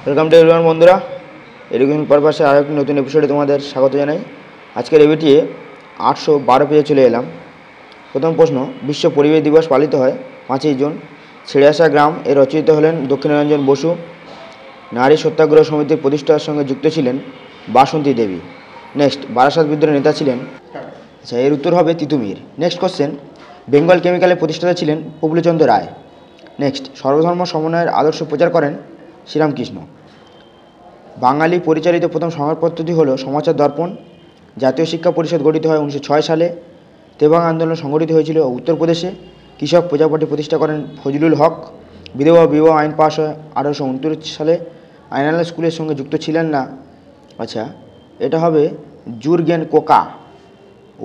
Welcome to everyone বন্ধুরা, education পারপাসে আরও একটি নতুন এপিসোডে তোমাদের স্বাগত জানাই। আজকের এবিটি 812 পেজে চলে এলাম। প্রথম প্রশ্ন, বিশ্ব পরিবেশ দিবস পালিত হয় 5ই জুন। ছেড়ে আসা গ্রাম এর রচয়িতা হলেন দক্ষিণারঞ্জন বসু। নারী সত্যাগ্রহ সমিতির প্রতিষ্ঠার সঙ্গে যুক্ত ছিলেন বাসন্তী দেবী। নেক্সট, বারাসাত বিদ্রোহের নেতা ছিলেন, আচ্ছা এর উত্তর হবে তিতুমির। নেক্সট কোশ্চেন, বেঙ্গল কেমিক্যালের প্রতিষ্ঠাতা ছিলেন প্রফুল্লচন্দ্র রায়। নেক্সট, সর্বধর্ম সমন্বয়ের আদর্শ প্রচার করেন শ্রীরামকৃষ্ণ। বাঙালি পরিচালিত প্রথম সংবাদপত্রটি হল সমাচার দর্পণ। জাতীয় শিক্ষা পরিষদ গঠিত হয় 1906 সালে। তেভাং আন্দোলন সংগঠিত হয়েছিল উত্তরপ্রদেশে। কৃষক প্রজাপার্টি প্রতিষ্ঠা করেন ফজলুল হক। বিধবা বিবাহ আইন পাশ হয় 1829 সালে। আইনালা স্কুলের সঙ্গে যুক্ত ছিলেন না, আচ্ছা এটা হবে জুরগেন কোকা।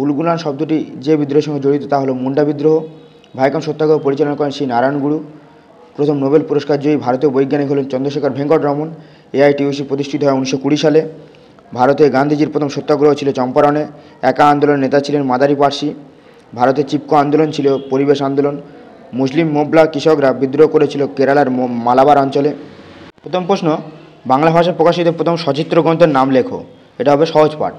উলগুলান শব্দটি যে বিদ্রোহের সঙ্গে জড়িত তা হলো মুন্ডা বিদ্রোহ। ভাইকম সত্যাগ্রহ পরিচালনা করেন শ্রী নারায়ণ গুরু। প্রথম নোবেল পুরস্কার জয়ী ভারতীয় বৈজ্ঞানিক হলেন চন্দ্রশেখর ভেঙ্কট রমন। AITUC প্রতিষ্ঠিত হয় 1920 সালে। ভারতে গান্ধীজির প্রথম সত্যাগ্রহ ছিল চম্পারণে। একা আন্দোলনের নেতা ছিলেন মাদারি পার্সি। ভারতে চিপকো আন্দোলন ছিল পরিবেশ আন্দোলন। মুসলিম মোবলা কৃষকরা বিদ্রোহ করেছিল কেরালার মালাবার অঞ্চলে। প্রথম প্রশ্ন, বাংলা ভাষায় প্রকাশিত প্রথম সচিত্র গ্রন্থের নাম লেখো। এটা হবে সহজ পাঠ।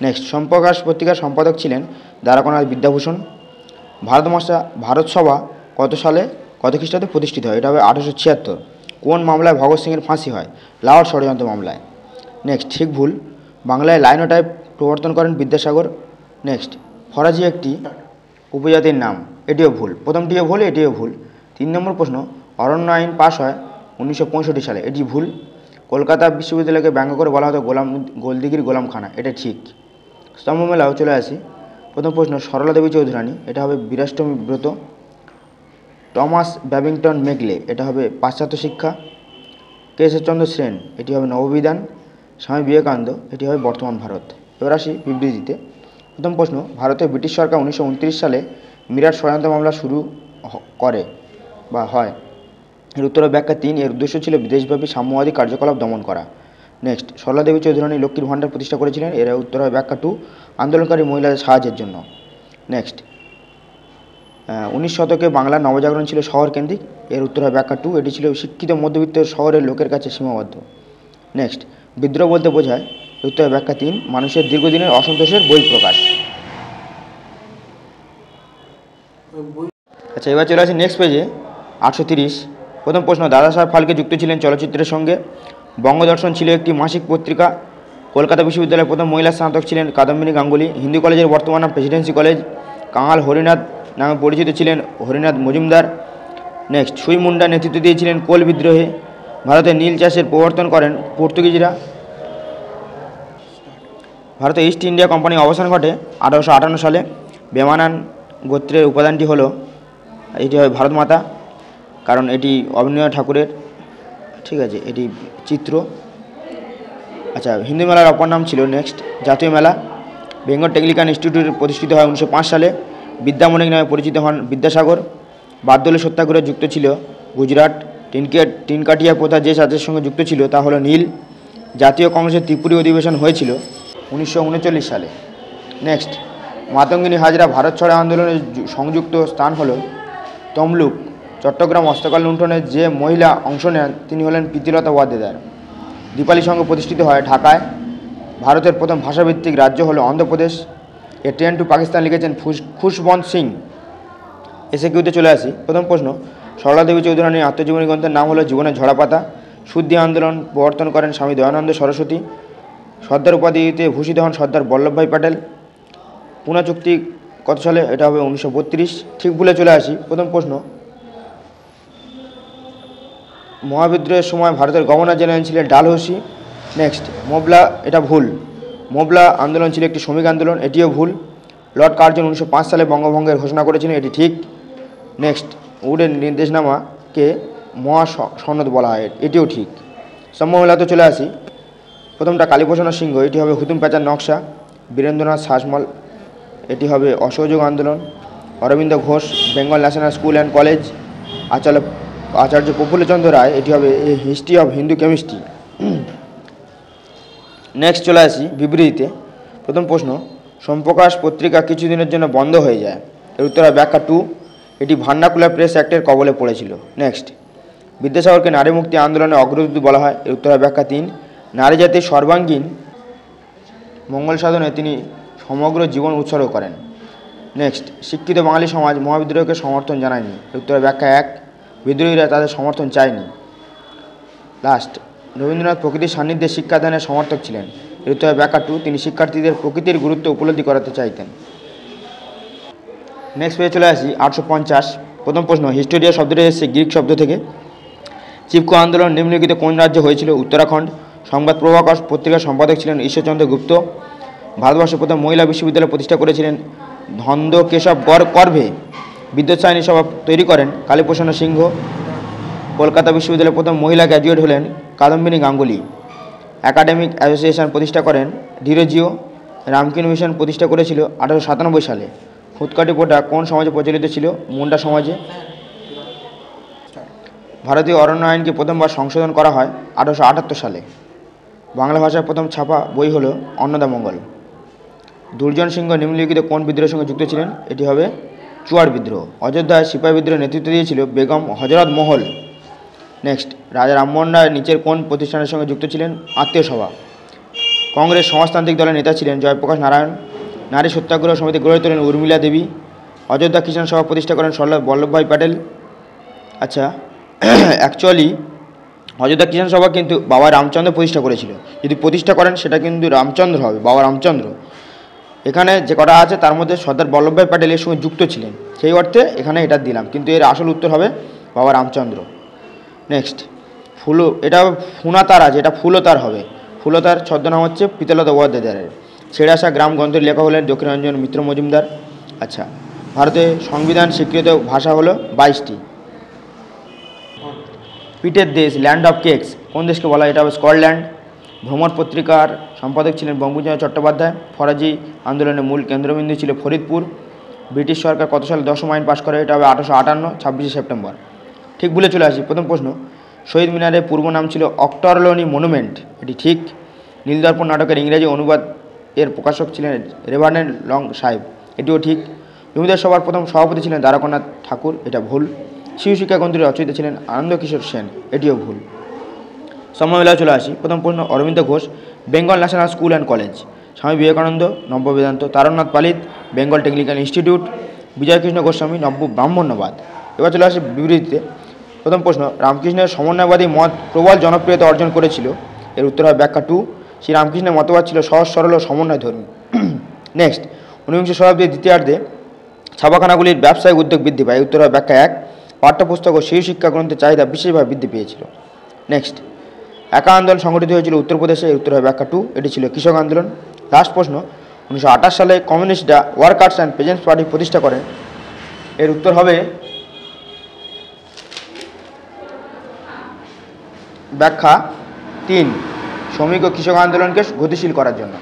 নেক্সট, সম্প্রকাশ পত্রিকার সম্পাদক ছিলেন দ্বারকানাথ বিদ্যাভূষণ। ভারত সভা কত সালে কত খ্রিস্টাব্দে প্রতিষ্ঠিত হয়? এটা হবে 1876। কোন মামলায় ভগৎ সিংয়ের ফাঁসি হয়? লাহোর ষড়যন্ত্র মামলায়। নেক্সট, ঠিক ভুল, বাংলায় লাইনোটাইপ প্রবর্তন করেন বিদ্যাসাগর। নেক্সট, ফরাজি একটি উপজাতির নাম। এটিও ভুল, প্রথমটিও ভুল, এটিও ভুল। 3 নম্বর প্রশ্ন, অরণ্য আইন পাশ হয় 1965 সালে। এটি ভুল। কলকাতা বিশ্ববিদ্যালয়কে ব্যঙ্গ করে বলা হতো গোলদিঘির গোলামখানা। এটা ঠিক। স্তম্ভ মেলাও চলে আসি। প্রথম প্রশ্ন, সরলা দেবী চৌধুরানী। এটা হবে বীরাষ্টমী ব্রত। Thomas Babington Macaulay. এটা হবে পাশ্চাত্য শিক্ষা। কেশবচন্দ্র সেন। এটি হবে নববিধান। স্বামী বিবেকানন্দ। এটি হবে বর্তমান ভারত। এবার আসি বিবৃতিতে। প্রথম প্রশ্ন, ভারতে ব্রিটিশ সরকার 1929 সালে মিরাট ষড়যন্ত্র মামলা শুরু করে বা হয়। এর উত্তর ব্যাখ্যা 3। এর উদ্দেশ্য ছিল বিদেশব্যাপী সাম্যবাদী কার্যকলাপ দমন করা। নেক্সট, সরলা দেবী চৌধুরানী লক্ষ্মীর ভাণ্ডার প্রতিষ্ঠা করেছিলেন। এর উত্তর হয় ব্যাখ্যা 2, আন্দোলনকারী মহিলাদের সাহায্যের জন্য। নেক্সট, 19 শতকে বাংলার নবজাগরণ ছিল শহর কেন্দ্রিক। এর উত্তর হয় ব্যাখ্যা 2, এটি ছিল শিক্ষিত মধ্যবিত্ত শহরের লোকের কাছে সীমাবদ্ধ। নেক্সট, বিদ্রোহ বলতে বোঝায়। উত্তর হয় ব্যাখ্যা 3, মানুষের দীর্ঘদিনের অসন্তোষের বহিঃপ্রকাশ। আচ্ছা এবার চলে আসি নেক্সট পেজে 830। প্রথম প্রশ্ন, দাদা সাহেব ফালকে যুক্ত ছিলেন চলচ্চিত্রের সঙ্গে। বঙ্গদর্শন ছিল একটি মাসিক পত্রিকা। কলকাতা বিশ্ববিদ্যালয়ের প্রথম মহিলা স্নাতক ছিলেন কাদম্বিনী গাঙ্গুলি। হিন্দু কলেজের বর্তমান নাম প্রেসিডেন্সি কলেজ। কাঙাল হরিনাথ নামে পরিচিত ছিলেন হরিনাথ মজুমদার। নেক্সট, সুই মুন্ডা নেতৃত্ব দিয়েছিলেন কোল বিদ্রোহে। ভারতে নীল চাষের প্রবর্তন করেন পর্তুগিজরা। ভারতে ইস্ট ইন্ডিয়া কোম্পানির অবসান ঘটে 1858 সালে। বেমানান গোত্রের উপাদানটি হলো, এটি হয় ভারত মাতা, কারণ এটি অবনীন্দ্রনাথ ঠাকুরের, ঠিক আছে, এটি চিত্র। আচ্ছা, হিন্দু মেলার অপর নাম ছিল নেক্সট জাতীয় মেলা। বেঙ্গল টেকনিক্যাল ইনস্টিটিউট প্রতিষ্ঠিত হয় 1905 সালে। বিদ্যামণিক নামে পরিচিত হন বিদ্যাসাগর। বারদৌলি সত্যাগ্রহে যুক্ত ছিল গুজরাট। টিনকাটিয়া প্রথা যে জাতির সঙ্গে যুক্ত ছিল তা হলো নীল। জাতীয় কংগ্রেসের ত্রিপুরী অধিবেশন হয়েছিল 1939 সালে। নেক্সট, মাতঙ্গিনী হাজরা ভারত ছাড়ো আন্দোলনের সংযুক্ত স্থান হলো তমলুক। চট্টগ্রাম হস্তকাল লুণ্ঠনে যে মহিলা অংশ নেন তিনি হলেন প্রীতিলতা ওয়াদ্দেদার। দীপালি সংঘ প্রতিষ্ঠিত হয় ঢাকায়। ভারতের প্রথম ভাষাভিত্তিক রাজ্য হলো অন্ধ্রপ্রদেশ। এ ট্রেন টু পাকিস্তান লিখেছেন খুশবন্ত সিং। এসে কিউতে চলে আসি। প্রথম প্রশ্ন, সরলা দেবী চৌধুরানীর আত্মজীবনী গ্রন্থের নাম হলো জীবনের ঝরাপাতা। শুদ্ধি আন্দোলন প্রবর্তন করেন স্বামী দয়ানন্দ সরস্বতী। সর্দার উপাধিতে ভূষিত হন সর্দার বল্লভভাই প্যাটেল। পুনা চুক্তি কত সালে? এটা হবে 1932। ঠিক ভুলে চলে আসি। প্রথম প্রশ্ন, মহাবিদ্রোহের সময় ভারতের গভর্নর জেনারেল ছিলেন ডালহৌসি। নেক্সট, মোবলা, এটা ভুল। মোবলা আন্দোলন ছিল একটি শ্রমিক আন্দোলন। এটিও ভুল। লর্ড কার্জন 1905 সালে বঙ্গভঙ্গের ঘোষণা করেছিলেন। এটি ঠিক। নেক্সট, উডের নির্দেশনামাকে মহাসনদ বলা হয়। এটিও ঠিক। স্তম্ভমেলাতে চলে আসি। প্রথমটা কালীপ্রসন্ন সিংহ। এটি হবে হুতুম প্যাঁচার নকশা। বীরেন্দ্রনাথ শাসমল। এটি হবে অসহযোগ আন্দোলন। Aurobindo Ghosh Bengal national school and college. Acharya Prafullachandra Ray. এটি হবে history of Hindu chemistry. Next চলে আসি বিবৃতিতে। প্রথম প্রশ্ন, সোমপ্রকাশ পত্রিকা কিছুদিনের জন্য বন্ধ হয়ে যায়। এর উত্তর হয় ব্যাখ্যা 2, এটি ভার্নাকুলার প্রেস অ্যাক্টের কবলে পড়েছিল। নেক্সট, বিদ্যাসাগরকে নারী মুক্তি আন্দোলনের অগ্রদূত বলা হয়। এর উত্তর হবে ব্যাখ্যা 3। নারী জাতির সর্বাঙ্গীন মঙ্গল সাধনে তিনি সমগ্র জীবন উৎসর্গ করেন। নেক্সট, শিক্ষিত বাঙালি সমাজ মহাবিদ্রোহকে সমর্থন জানায়নি। এর উত্তর হবে ব্যাখ্যা 1। বিদ্রোহীরা তাদের সমর্থন চায়নি। লাস্ট, রবীন্দ্রনাথ প্রকৃতির সান্নিধ্যে শিক্ষাদানের সমর্থক ছিলেন। এর উত্তর হবে ব্যাখ্যা 2। তিনি শিক্ষার্থীদের প্রকৃতির গুরুত্ব উপলব্ধি করাতে চাইতেন। নেক্সট পেজে চলে আসি 850। প্রথম প্রশ্ন, হিস্টোরিয়া শব্দটি এসেছে গ্রিক শব্দ থেকে। চিপকো আন্দোলন নিম্নলিখিত কোন রাজ্যে হয়েছিল? উত্তরাখণ্ড। সংবাদ প্রভাকর পত্রিকার সম্পাদক ছিলেন ঈশ্বরচন্দ্র গুপ্ত। ভারতবর্ষের প্রথম মহিলা বিশ্ববিদ্যালয় প্রতিষ্ঠা করেছিলেন ধন্দকেশব করভে। বিদ্যুৎ সায়নী সভা তৈরি করেন কালীপ্রসন্ন সিংহ। কলকাতা বিশ্ববিদ্যালয়ের প্রথম মহিলা গ্র্যাজুয়েট হলেন কাদম্বিনী গাঙ্গুলি। একাডেমিক অ্যাসোসিয়েশন প্রতিষ্ঠা করেন ডিরোজিও। রামকৃষ্ণ মিশন প্রতিষ্ঠা করেছিল 1897 সালে। ফুটকাটি প্রথা কোন সমাজে প্রচলিত ছিল? মুন্ডা সমাজে। ভারতীয় অরণ্য আইনকে প্রথমবার সংশোধন করা হয় 1878 সালে। বাংলা ভাষার প্রথম ছাপা বই হল অন্নদামঙ্গল। দুর্জন সিংহ নিম্নলিখিত কোন বিদ্রোহের সঙ্গে যুক্ত ছিলেন? এটি হবে চুয়ার বিদ্রোহ। অযোধ্যায় সিপাহী বিদ্রোহের নেতৃত্ব দিয়েছিল বেগম হজরত মহল। নেক্সট, রাজা রামমোহন রায় নিচের কোন প্রতিষ্ঠানের সঙ্গে যুক্ত ছিলেন? আত্মীয় সভা। কংগ্রেস সমাজতান্ত্রিক দলের নেতা ছিলেন জয়প্রকাশ নারায়ণ। নারী সত্যাগ্রহ সমিতি গড়ে তোলেন উর্মিলা দেবী। অযোধ্যা কিষাণ সভা প্রতিষ্ঠা করেন সর্দার বল্লভভাই প্যাটেল। আচ্ছা, অ্যাকচুয়ালি অযোধ্যা কিষাণ সভা কিন্তু বাবা রামচন্দ্র প্রতিষ্ঠা করেছিল। যদি প্রতিষ্ঠা করেন সেটা কিন্তু রামচন্দ্র হবে, বাবা রামচন্দ্র। এখানে যে কটা আছে তার মধ্যে সর্দার বল্লভভাই প্যাটেল এর সঙ্গে যুক্ত ছিলেন, সেই অর্থে এখানে এটা দিলাম, কিন্তু এর আসল উত্তর হবে বাবা রামচন্দ্র। নেক্সট, এটা ফুনাতারা, যেটা ফুলতার হবে। ফুলতার ছদ্মনাম হচ্ছে পিতালতা উপাধ্যায়ের। ছেড়ে আসা গ্রাম গ্রন্থের লেখক হলেন দক্ষিণরঞ্জন মিত্র মজুমদার। আচ্ছা, ভারতে সংবিধান স্বীকৃত ভাষা হলো 22টি। পিটের দেশ, ল্যান্ড অফ কেকস, কোন দেশকে বলা হয়? এটা হবে স্কটল্যান্ড। ভ্রমণ পত্রিকার সম্পাদক ছিলেন বঙ্কিমচন্দ্র চট্টোপাধ্যায়। ফরাজি আন্দোলনের মূল কেন্দ্রবিন্দু ছিল ফরিদপুর। ব্রিটিশ সরকার কত সালে 10ম আইন পাশ করে? এটা হবে 1858, 26শে সেপ্টেম্বর। ঠিক ভুলে চলে আসি। প্রথম প্রশ্ন, শহীদ মিনারের পূর্ব নাম ছিল অক্টরলনি মনুমেন্ট। এটি ঠিক। নীলদর্পণ নাটকের ইংরেজি অনুবাদ এর প্রকাশক ছিলেন রেভারেন্ড লং সাহেব। এটিও ঠিক। জমিদার সভার প্রথম সভাপতি ছিলেন দ্বারকানাথ ঠাকুর। এটা ভুল। শিশু শিক্ষা গ্রন্থের রচয়িতা ছিলেন আনন্দকিশোর সেন। এটিও ভুল। সময়বেলায় চলে আসি। প্রথম প্রশ্ন, Aurobindo Ghosh Bengal national school and college. Swami Vivekananda নব্য Vedanta. Taraknath Palit Bengal technical institute. Bijoykrishna Goswami নব্য ব্রাহ্মণ্যবাদ। এবার চলে আসি বিবৃতিতে। প্রথম প্রশ্ন, রামকৃষ্ণের সমন্বয়বাদী মত প্রবল জনপ্রিয়তা অর্জন করেছিল। এর উত্তর হয় ব্যাখ্যা 2। শ্রী রামকৃষ্ণের মতবাদ ছিল সহজ সরল ও সমন্বয়ধর্মী। নেক্সট, 19শ শতাব্দীর দ্বিতীয়ার্ধে ছাপাখানাগুলির ব্যবসায়িক উদ্যোগ বৃদ্ধি পায়। উত্তর হয় ব্যাখ্যা 1। পাঠ্যপুস্তক ও শিশু শিক্ষা গ্রন্থের চাহিদা বিশেষভাবে বৃদ্ধি পেয়েছিল। নেক্সট, একা আন্দোলন সংগঠিত হয়েছিল উত্তরপ্রদেশে। এর উত্তর হয় ব্যাখ্যা 2। এটি ছিল কৃষক আন্দোলন। লাস্ট প্রশ্ন, 1928 সালে কমিউনিস্টরা ওয়ার্কার্স অ্যান্ড পেজেন্টস পার্টি প্রতিষ্ঠা করেন। এর উত্তর হবে ব্যাখ্যা 3, শ্রমিক ও কৃষক আন্দোলনকে গতিশীল করার জন্য।